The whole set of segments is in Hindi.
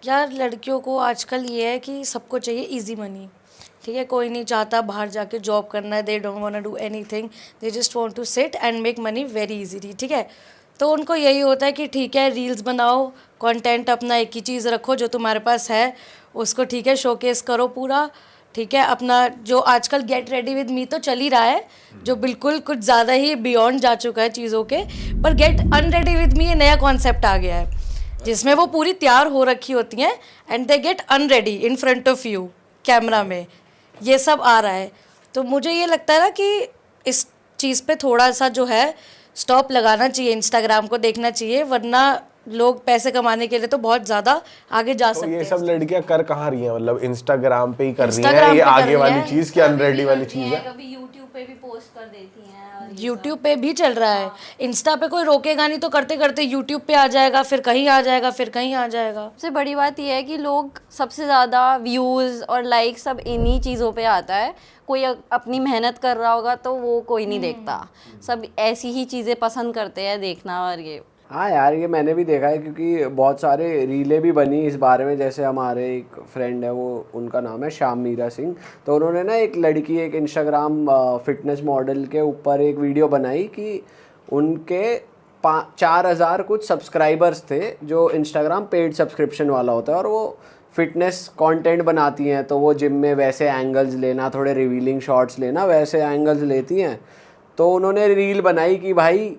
यार लड़कियों को आजकल ये है कि सबको चाहिए इजी मनी, ठीक है। कोई नहीं चाहता बाहर जाके जॉब करना है, they don't want to do anything, they just want to sit and make money very easily, ठीक है। तो उनको यही होता है कि ठीक है रील्स बनाओ, कंटेंट अपना एक ही चीज़ रखो जो तुम्हारे पास है उसको, ठीक है, शोकेस करो पूरा, ठीक है। अपना जो आजकल गेट रेडी विद मी तो चल ही रहा है, जो बिल्कुल कुछ ज़्यादा ही बियॉन्ड जा चुका है चीज़ों के, पर गेट अनरेडी विद मी ये नया कॉन्सेप्ट आ गया है जिसमें वो पूरी तैयार हो रखी होती हैं and they get unready in front of you camera में, ये सब आ रहा है। तो मुझे ये लगता है ना कि इस चीज़ पे थोड़ा सा जो है स्टॉप लगाना चाहिए, इंस्टाग्राम को देखना चाहिए, वरना लोग पैसे कमाने के लिए तो बहुत ज़्यादा आगे जा सकते हैं। ये सब लड़कियां कर कहाँ रही हैं, मतलब इंस्टाग्राम पे ही कर रही हैं ये आगे वाली चीज़ की अनरेडी वाली चीज़ है। कभी यूट्यूब पे भी पोस्ट कर देती हैं, यूट्यूब पे भी चल रहा है, इंस्टा पे कोई रोकेगा नहीं तो करते करते यूट्यूब पे आ जाएगा, फिर कहीं आ जाएगा, फिर कहीं आ जाएगा। सबसे बड़ी बात यह है कि लोग सबसे ज़्यादा व्यूज़ और लाइक सब इन्हीं चीज़ों पे आता है। कोई अपनी मेहनत कर रहा होगा तो वो कोई नहीं देखता, सब ऐसी ही चीज़ें पसंद करते हैं देखना। और ये हाँ यार, ये मैंने भी देखा है क्योंकि बहुत सारे रीलें भी बनी इस बारे में। जैसे हमारे एक फ्रेंड है, वो उनका नाम है श्याम मीरा सिंह, तो उन्होंने ना एक लड़की, एक इंस्टाग्राम फिटनेस मॉडल के ऊपर एक वीडियो बनाई कि उनके 4,000 कुछ सब्सक्राइबर्स थे, जो इंस्टाग्राम पेड सब्सक्रिप्शन वाला होता है, और वो फिटनेस कंटेंट बनाती हैं। तो वो जिम में वैसे एंगल्स लेना, थोड़े रिवीलिंग शॉट्स लेना, वैसे एंगल्स लेती हैं। तो उन्होंने रील बनाई कि भाई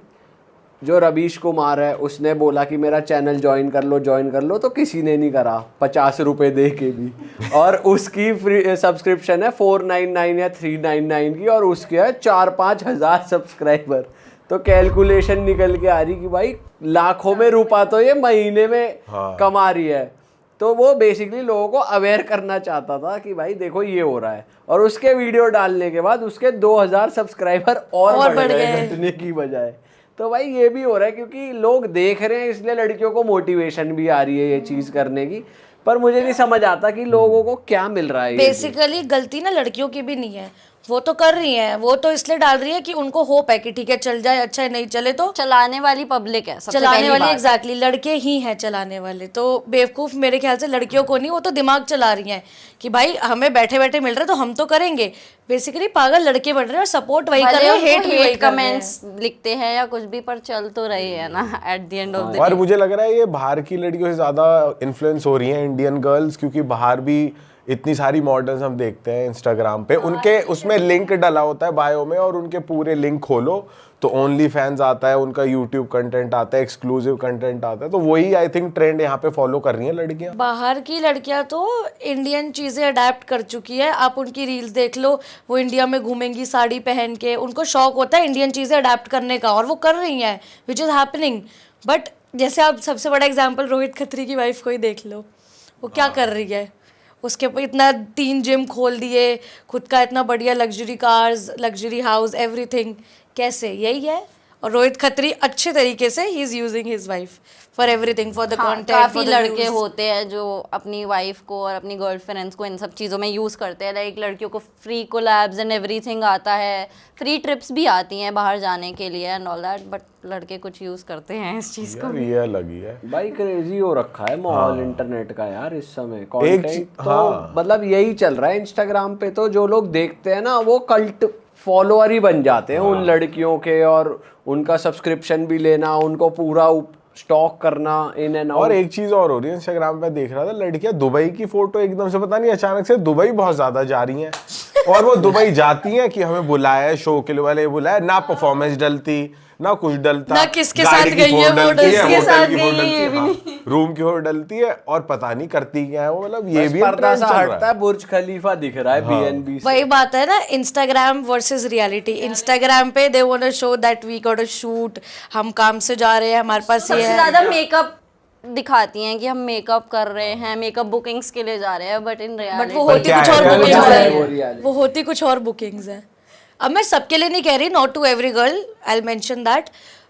जो रवीश कुमार है उसने बोला कि मेरा चैनल ज्वाइन कर लो, तो किसी ने नहीं करा 50 रुपये दे के भी। और उसकी फ्री सब्सक्रिप्शन है 499 या 399 की, और उसके है 4-5 हज़ार सब्सक्राइबर। तो कैलकुलेशन निकल के आ रही कि भाई लाखों में रुपया तो ये महीने में कमा रही है। तो वो बेसिकली लोगों को अवेयर करना चाहता था कि भाई देखो ये हो रहा है, और उसके वीडियो डालने के बाद उसके 2,000 सब्सक्राइबर और बढ़ गए घटने की बजाय। तो भाई ये भी हो रहा है क्योंकि लोग देख रहे हैं, इसलिए लड़कियों को मोटिवेशन भी आ रही है ये चीज़ करने की। पर मुझे नहीं समझ आता कि लोगों को क्या मिल रहा है। बेसिकली गलती ना लड़कियों की भी नहीं है, वो तो कर रही हैं, वो तो इसलिए डाल रही है कि उनको होप है कि ठीक है चल जाए, अच्छा है, नहीं चले तो चलाने वाली पब्लिक है, सबसे चलाने पहली वाली, बात। एग्जैक्टली लड़के ही हैं चलाने वाले। तो बेवकूफ मेरे ख्याल से लड़कियों को नहीं, वो तो दिमाग चला रही हैं कि भाई हमें बैठे बैठे मिल रहा है तो हम तो करेंगे। बेसिकली पागल लड़के बन रहे हैं और सपोर्ट वही कर रहे हैं, हेट भी वही कर रहे हैं। कमेंट्स लिखते हैं या कुछ भी, पर चल तो रही है ना at the end of the और डे। मुझे लग रहा है ये बाहर की लड़कियों से ज़्यादा इन्फ्लुएंस हो रही हैं इंडियन गर्ल्स, क्योंकि बाहर भी इतनी सारी मॉडल्स हम देखते हैं इंस्टाग्राम पे, उनके उसमें लिंक डाला होता है बायो में, और उनके पूरे लिंक खोलो तो ओनली फैंस आता है, उनका यूट्यूब कंटेंट आता है, एक्सक्लूसिव कंटेंट आता है। तो वही आई थिंक ट्रेंड यहाँ पे फॉलो कर रही हैं लड़कियाँ। बाहर की लड़कियां तो इंडियन चीज़ें अडेप्ट कर चुकी है। आप उनकी रील्स देख लो, वो इंडिया में घूमेंगी साड़ी पहन के, उनको शौक होता है इंडियन चीज़ें अडेप्ट करने का, और वो कर रही हैं, विच इज़ हैपनिंग। बट जैसे आप सबसे बड़ा एग्जाम्पल रोहित खत्री की वाइफ को ही देख लो, वो क्या कर रही है, उसके ऊपर इतना 3 जिम खोल दिए, खुद का इतना बढ़िया luxury cars, luxury house, everything, कैसे? यही है। और रोहित खत्री अच्छे तरीके से he is using his wife for everything, for the content. काफी लड़के होते हैं जो अपनी वाइफ को और अपनी गर्लफ्रेंड्स को इन सब चीज़ों में यूज़ करते हैं। लाइक लड़कियों को फ्री कोलैब्स एंड एवरीथिंग आता है, फ्री ट्रिप्स भी आती हैं बाहर जाने के लिए एंड ऑल दैट, बट लड़के कुछ यूज़ करते हैं इस चीज़ को। ये अलग ही है भाई, क्रेजी हो रखा है माहौल इंटरनेट का यार इस समय। कंटेंट तो मतलब यही चल रहा है इंस्टाग्राम पे, तो जो लोग देखते हैं ना वो कल्ट फॉलोअर ही बन जाते हैं उन लड़कियों के, और उनका सब्सक्रिप्शन भी लेना, उनको पूरा स्टॉक करना इन एंड आउट। और एक चीज और हो रही है इंस्टाग्राम पे, देख रहा था लड़कियां दुबई की फोटो एकदम से, पता नहीं अचानक से दुबई बहुत ज्यादा जा रही हैं, और वो दुबई जाती हैं कि हमें बुलाया है, शो के लिए वाले बुलाया, ना परफॉर्मेंस डलती, ना कुछ डलता, ना किसके साथ गई है वो, किसके साथ गई है, रूम की हो डलती है, और पता नहीं करती क्या है वो। मतलब ये भी पर्दा सा हटता है, बुर्ज खलीफा दिख रहा है बीएनबी से। वही बात है ना, इंस्टाग्राम वर्सेस रियलिटी। इंस्टाग्राम पे they want to show that we got a shoot, हम काम से जा रहे हैं, हमारे पास ये सबसे है। ज़्यादा मेकअप दिखाती हैं कि हम मेकअप कर रहे हैं, मेकअप बुकिंग्स के लिए जा रहे हैं, बट इन बट वो रियलिटी होती कुछ और reality बुकिंग्स है? है, वो होती कुछ और बुकिंग्स है। अब मैं सबके लिए नहीं कह रही, not to every girl, I will mention that,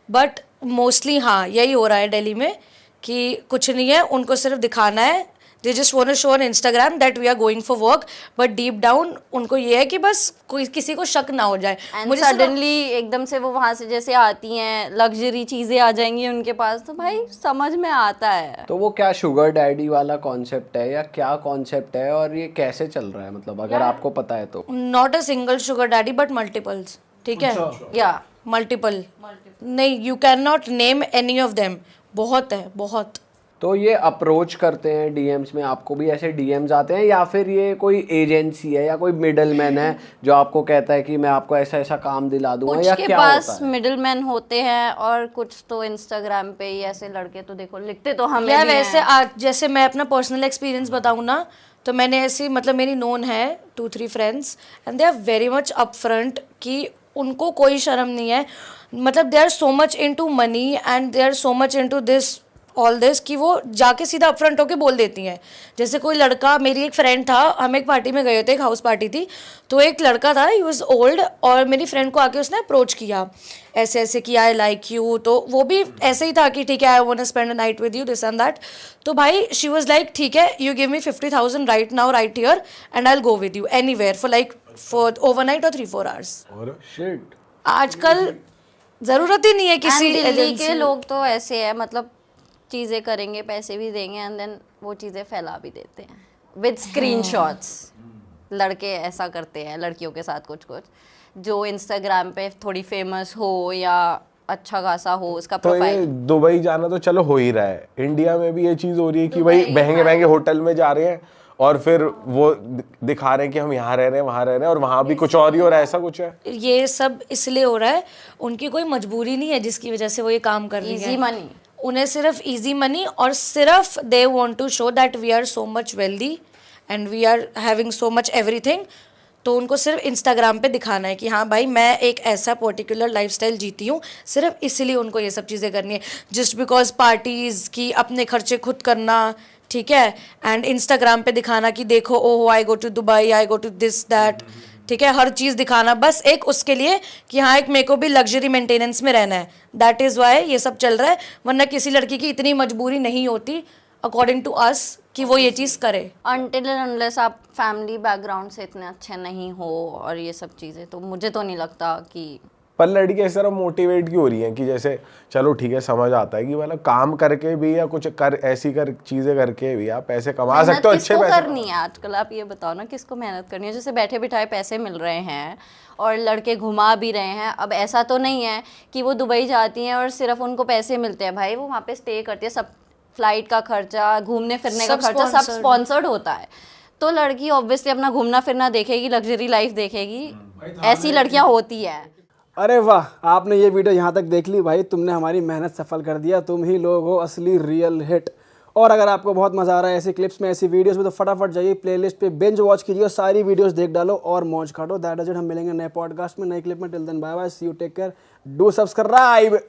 but mostly हाँ यही हो रहा है दिल्ली में कि कुछ नहीं है, उनको सिर्फ दिखाना है, they just want to show on Instagram that we are going for work, but deep down उनको ये है कि बस कोई किसी को शक ना हो जाए। एंड सडनली एकदम से वो वहाँ से जैसे आती हैं, लग्जरी चीज़ें आ जाएंगी उनके पास, तो भाई समझ में आता है। तो वो क्या शुगर डैडी वाला कॉन्सेप्ट है या क्या कॉन्सेप्ट है और ये कैसे चल रहा है, मतलब अगर आपको पता है तो? Not a single sugar daddy but multiples, ठीक है, या मल्टीपल नहीं, you can not name any of them, बहुत है बहुत। तो ये अप्रोच करते हैं डीएम्स में, आपको भी ऐसे डीएम्स आते हैं या फिर ये कोई एजेंसी है या कोई मिडलमैन है जो आपको कहता है कि मैं आपको ऐसा ऐसा काम दिला दूंगा, कुछ या के क्या पास होता है? मिडलमैन होते हैं और कुछ तो इंस्टाग्राम पे ही ऐसे लड़के तो देखो लिखते तो हमें यार भी वैसे हैं। आज जैसे मैं अपना पर्सनल एक्सपीरियंस बताऊँ ना, तो मैंने ऐसी मतलब मेरी नोन है 2-3 friends and they are very much upfront कि उनको कोई शर्म नहीं है, मतलब they are so much into money and they are so much into this all this कि वो जाके सीधा अपफ्रंट होके बोल देती हैं। जैसे कोई लड़का, मेरी एक फ्रेंड था, हम एक पार्टी में गए थे, एक हाउस पार्टी थी, तो एक लड़का था, ही वाज ओल्ड, और मेरी फ्रेंड को आके उसने अप्रोच किया ऐसे ऐसे कि आई लाइक यू, तो वो भी ऐसे ही था कि ठीक है I want to spend a night with you this and that. तो भाई शी वाज लाइक ठीक है, you give me 50,000 right now right here and I will go with you anywhere for overnight और 3-4 आवर्स। और शिट। आजकल जरूरत ही नहीं है किसी And दिल्ली एजेंसी। के लोग तो ऐसे है, मतलब चीज़ें करेंगे, पैसे भी देंगे एंड देन वो चीज़ें फैला भी देते हैं विद स्क्रीनशॉट्स। लड़के ऐसा करते हैं लड़कियों के साथ कुछ कुछ, जो इंस्टाग्राम पे थोड़ी फेमस हो या अच्छा खासा हो उसका तो ये प्रोफाइल। दुबई जाना तो चलो हो ही रहा है, इंडिया में भी ये चीज हो रही है कि भाई महंगे महंगे होटल में जा रहे हैं और फिर वो दिखा रहे हैं कि हम यहाँ रह रहे हैं, वहाँ रह रहे हैं, और वहाँ भी कुछ और ही हो रहा है, ऐसा कुछ है। ये सब इसलिए हो रहा है, उनकी कोई मजबूरी नहीं है जिसकी वजह से वो ये काम कर रही है। Easy money. उन्हें सिर्फ इजी मनी और सिर्फ they want to show that we are so much wealthy and we are having so much everything. तो उनको सिर्फ इंस्टाग्राम पे दिखाना है कि हाँ भाई मैं एक ऐसा पर्टिकुलर लाइफस्टाइल जीती हूँ, सिर्फ इसीलिए उनको ये सब चीज़ें करनी है, जस्ट बिकॉज पार्टीज़ की अपने खर्चे खुद करना, ठीक है, एंड इंस्टाग्राम पे दिखाना कि देखो oh I go to Dubai, I go to this that, ठीक है, हर चीज़ दिखाना बस एक उसके लिए कि हाँ एक मेरे को भी लग्जरी मेंटेनेंस में रहना है, दैट इज़ वाई ये सब चल रहा है। वरना किसी लड़की की इतनी मजबूरी नहीं होती अकॉर्डिंग टू अस कि वो ये चीज़ करे। अनटिल एंड अनलेस आप फैमिली बैकग्राउंड से इतने अच्छे नहीं हो और ये सब चीज़ें, तो मुझे तो नहीं लगता कि। पर लड़की इस तरह मोटिवेट क्यों हो रही है कि जैसे चलो ठीक है समझ आता है कि मतलब काम करके भी या कुछ कर ऐसी कर चीजें करके भी आप पैसे कमा सकते हो, अच्छे किसको पैसे करनी है आजकल, आप ये बताओ ना, किसको मेहनत करनी है? जैसे बैठे बिठाए पैसे मिल रहे हैं और लड़के घुमा भी रहे हैं। अब ऐसा तो नहीं है कि वो दुबई जाती हैं और सिर्फ उनको पैसे मिलते हैं, भाई वो वहाँ पे स्टे करती है, सब फ्लाइट का खर्चा, घूमने फिरने का सब खर्चा सब sponsored। स्पॉन्सर्ड होता है। तो लड़की ऑब्वियसली अपना घूमना फिरना देखेगी, लग्जरी लाइफ देखेगी, ऐसी लड़कियां होती है। अरे वाह, आपने ये वीडियो यहाँ तक देख ली भाई, तुमने हमारी मेहनत सफल कर दिया, तुम ही लोग हो असली रियल हिट। और अगर आपको बहुत मज़ा आ रहा है ऐसी क्लिप्स में, ऐसी वीडियोस में, तो फटाफट जाइए प्लेलिस्ट पे बिंज वॉच कीजिए और सारी वीडियोस देख डालो और मौज काटो। That is it. हम मिलेंगे नए पॉडकास्ट में, नए क्लिप में। Till then bye bye, see you, take care, do subscribe.